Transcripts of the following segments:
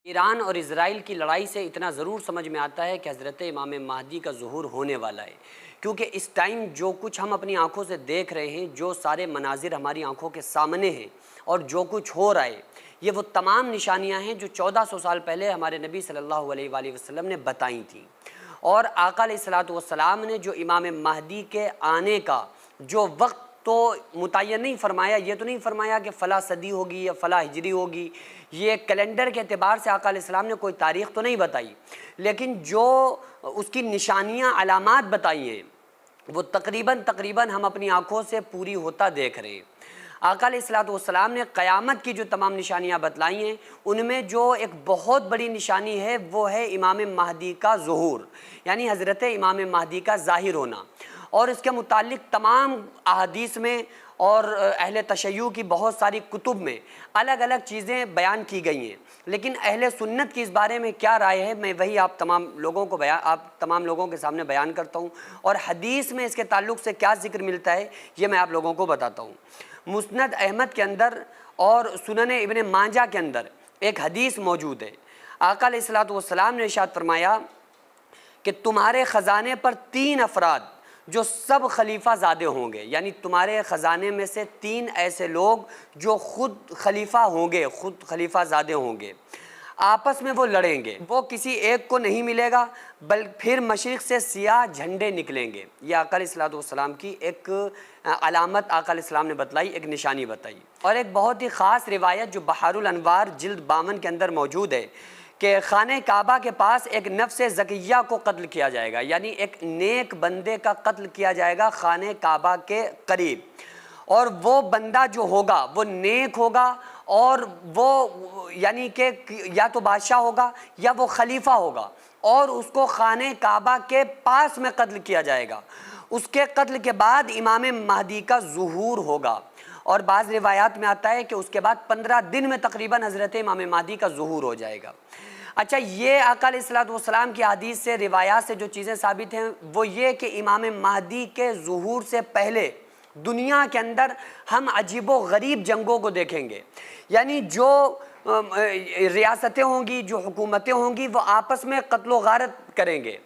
ایران اور اسرائیل کی لڑائی سے اتنا ضرور سمجھ میں آتا ہے کہ حضرت امام مہدی کا ظہور ہونے والا ہے، کیونکہ اس ٹائم جو کچھ ہم اپنی آنکھوں سے دیکھ رہے ہیں، جو سارے مناظر ہماری آنکھوں کے سامنے ہیں اور جو کچھ ہو رہا ہے، یہ وہ تمام نشانیاں ہیں جو 1400 سال پہلے ہمارے نبی صلی اللہ علیہ وآلہ وسلم نے بتائی تھیں۔ اور آقا علیہ الصلوۃ والسلام نے جو امام مہدی کے آنے کا جو وقت تو متعین نہیں فرمایا، یہ تو نہیں فرمایا کہ فلاں صدی ہوگی یا فلاں ہجری ہوگی، یہ کیلنڈر کے اعتبار سے آقا علیہ السلام نے کوئی تاریخ تو نہیں بتائی، لیکن جو اس کی نشانیاں علامات بتائی ہیں وہ تقریباً ہم اپنی آنکھوں سے پوری ہوتا دیکھ رہے ہیں۔ آقا علیہ الصلوۃ والسلام نے قیامت کی جو تمام نشانیاں بتلائی ہیں، ان میں جو ایک بہت بڑی نشانی ہے وہ ہے امام مہدی کا ظہور، یعنی حضرت امام مہدی کا ظاہر ہونا۔ اور اس کے متعلق تمام احادیث میں اور اہل تشیع کی بہت ساری کتب میں الگ الگ چیزیں بیان کی گئی ہیں، لیکن اہل سنت کی اس بارے میں کیا رائے ہے، میں وہی آپ تمام لوگوں کے سامنے بیان کرتا ہوں، اور حدیث میں اس کے تعلق سے کیا ذکر ملتا ہے یہ میں آپ لوگوں کو بتاتا ہوں۔ مسند احمد کے اندر اور سنن ابن ماجہ کے اندر ایک حدیث موجود ہے۔ آقا علیہ الصلوۃ والسلام نے ارشاد فرمایا کہ تمہارے خزانے پر 3 افراد جو سب خلیفہ زادے ہوں گے، یعنی تمہارے خزانے میں سے 3 ایسے لوگ جو خود خلیفہ ہوں گے، خود خلیفہ زادے ہوں گے، آپس میں وہ لڑیں گے، وہ کسی ایک کو نہیں ملے گا، پھر مشرق سے سیاہ جھنڈے نکلیں گے۔ یہ آقا علیہ الصلوۃ والسلام کی ایک علامت آقا علیہ السلام نے بتلائی، ایک نشانی بتائی۔ اور ایک بہت ہی خاص روایت جو بحار الانوار جلد 52 کے اندر موجود ہے کہ خانہ کعبہ کے پاس ایک نفس زکیہ کو قتل کیا جائے گا، یعنی ایک نیک بندے کا قتل کیا جائے گا خانہ کعبہ کے قریب، اور وہ بندہ جو ہوگا وہ نیک ہوگا، اور وہ یعنی کہ یا تو بادشاہ ہوگا یا وہ خلیفہ ہوگا، اور اس کو خانہ کعبہ کے پاس میں قتل کیا جائے گا۔ اس کے قتل کے بعد امام مہدی کا ظہور ہوگا، اور بعض روایات میں آتا ہے کہ اس کے بعد 15 دن میں تقریباً حضرت امام مہدی کا ظہور ہو جائے گا۔ اچھا، یہ آقا علیہ الصلوۃ والسلام کی حدیث سے، روایات سے جو چیزیں ثابت ہیں وہ یہ کہ امام مہدی کے ظہور سے پہلے دنیا کے اندر ہم عجیب و غریب جنگوں کو دیکھیں گے، یعنی جو ریاستیں ہوں گی، جو حکومتیں ہوں گی، وہ آپس میں قتل و غارت کریں گے،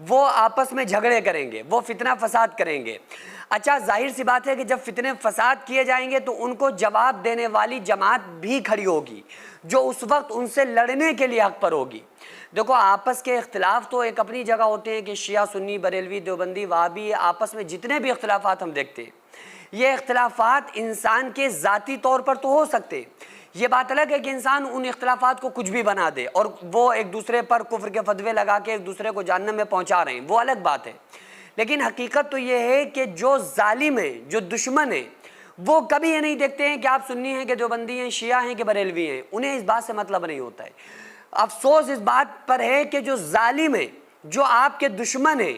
وہ آپس میں جھگڑے کریں گے، وہ فتنہ فساد کریں گے۔ اچھا، ظاہر سی بات ہے کہ جب فتنے فساد کیے جائیں گے تو ان کو جواب دینے والی جماعت بھی کھڑی ہوگی جو اس وقت ان سے لڑنے کے لیے حق پر ہوگی۔ دیکھو، آپس کے اختلاف تو ایک اپنی جگہ ہوتے ہیں کہ شیعہ سنی بریلوی دیوبندی وہابی، آپس میں جتنے بھی اختلافات ہم دیکھتے ہیں، یہ اختلافات انسان کے ذاتی طور پر تو ہو سکتے ہیں۔ یہ بات الگ ہے کہ انسان ان اختلافات کو کچھ بھی بنا دے اور وہ ایک دوسرے پر کفر کے فتوے لگا کے ایک دوسرے کو جہنم میں پہنچا رہے ہیں، وہ الگ بات ہے۔ لیکن حقیقت تو یہ ہے کہ جو ظالم ہیں، جو دشمن ہیں، وہ کبھی یہ نہیں دیکھتے ہیں کہ آپ سنی ہیں کہ دیوبندی ہیں، شیعہ ہیں کہ بریلوی ہیں، انہیں اس بات سے مطلب نہیں ہوتا ہے۔ افسوس اس بات پر ہے کہ جو ظالم ہیں، جو آپ کے دشمن ہیں،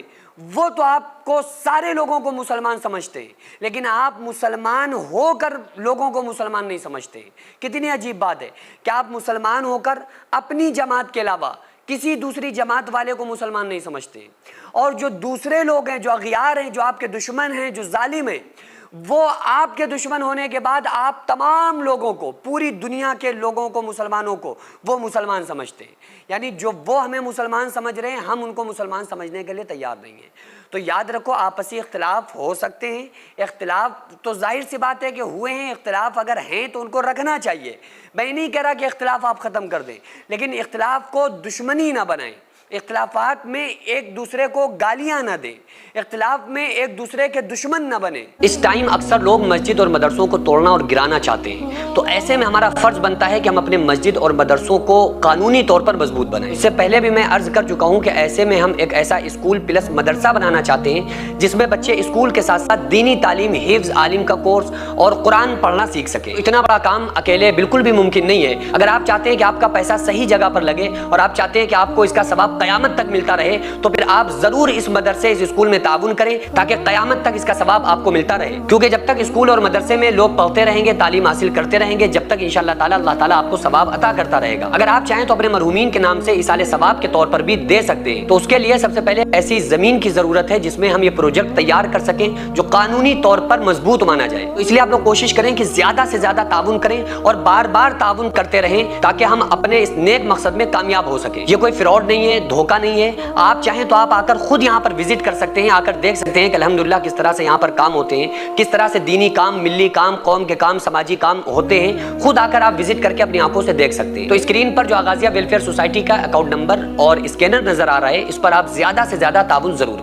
وہ تو آپ کو سارے لوگوں کو مسلمان سمجھتے ہیں، لیکن آپ مسلمان ہو کر لوگوں کو مسلمان نہیں سمجھتے ہیں۔ کتنی عجیب بات ہے کہ آپ مسلمان ہو کر اپنی جماعت کے علاوہ کسی دوسری جماعت والے کو مسلمان نہیں سمجھتے ہیں، اور جو دوسرے لوگ ہیں، جو اغیار ہیں، جو آپ کے دشمن ہیں، جو ظالم ہیں، وہ آپ کے دشمن ہونے کے بعد آپ تمام لوگوں کو، پوری دنیا کے لوگوں کو، مسلمانوں کو وہ مسلمان سمجھتے ہیں۔ یعنی جو وہ ہمیں مسلمان سمجھ رہے ہیں، ہم ان کو مسلمان سمجھنے کے لیے تیار نہیں ہیں۔ تو یاد رکھو، آپسی اختلاف ہو سکتے ہیں، اختلاف تو ظاہر سی بات ہے کہ ہوئے ہیں، اختلاف اگر ہیں تو ان کو رکھنا چاہیے۔ میں نہیں کہہ رہا کہ اختلاف آپ ختم کر دیں، لیکن اختلاف کو دشمنی نہ بنائیں، اختلافات میں ایک دوسرے کو گالیاں نہ دیں، اختلاف میں ایک دوسرے کے دشمن نہ بنیں۔ اس ٹائم اکثر لوگ مسجد اور مدرسوں کو توڑنا اور گرانا چاہتے ہیں، تو ایسے میں ہمارا فرض بنتا ہے کہ ہم اپنے مسجد اور مدرسوں کو قانونی طور پر مضبوط بنائیں۔ اس سے پہلے بھی میں عرض کر چکا ہوں کہ ایسے میں ہم ایک ایسا اسکول پلس مدرسہ بنانا چاہتے ہیں جس میں بچے اسکول کے ساتھ ساتھ دینی تعلیم، حفظ، عالم کا کورس اور قرآن پڑھنا سیکھ سکیں۔ اتنا بڑا کام اکیلے بالکل بھی ممکن نہیں ہے۔ اگر آپ چاہتے ہیں کہ آپ کا پیسہ صحیح جگہ پر لگے اور آپ چاہتے ہیں کہ آپ کو اس کا ثواب قیامت تک ملتا رہے تو پھر آپ ضرور اس مدرسے اس اسکول میں تعاون کریں تاکہ قیامت تک اس کا ثواب آپ کو ملتا رہے، کیونکہ جب تک اسکول اور مدرسے میں لوگ پڑھتے رہیں گے، تعلیم حاصل کرتے رہیں گے، جب تک انشاءاللہ تعالی اللہ تعالیٰ آپ کو ثواب عطا کرتا رہے گا۔ اگر آپ چاہیں تو اپنے مرحومین کے نام سے ایصال ثواب کے طور پر بھی دے سکتے ہیں، تو اس کے لیے سب سے پہلے ایسی زمین کی ضرورت ہے جس میں ہم یہ پروجیکٹ تیار کر سکیں جو قانونی طور پر مضبوط مانا جائے۔ تو اس لیے آپ لوگ کوشش کریں کہ زیادہ سے زیادہ تعاون کریں اور بار بار تعاون کرتے رہیں تاکہ ہم اپنے اس نیک مقصد میں کامیاب ہو سکیں۔ یہ کوئی فراڈ نہیں ہے، دھوکہ نہیں ہے۔ آپ چاہیں تو آپ آ کر خود یہاں پر وزٹ کر سکتے ہیں، آ کر دیکھ سکتے ہیں کہ الحمدللہ کس طرح سے یہاں پر کام ہوتے ہیں، کس طرح سے دینی کام، ملی کام، قوم کے کام، سماجی کام ہوتے ہیں۔ خود آ کر آپ وزٹ کر کے اپنی آنکھوں سے دیکھ سکتے ہیں۔ تو اسکرین پر جو آغازیہ ویلفیئر سوسائٹی کا اکاؤنٹ نمبر اور اسکینر نظر آ رہا ہے، اس پر آپ زیادہ سے زیادہ تعاون ضرور کریں۔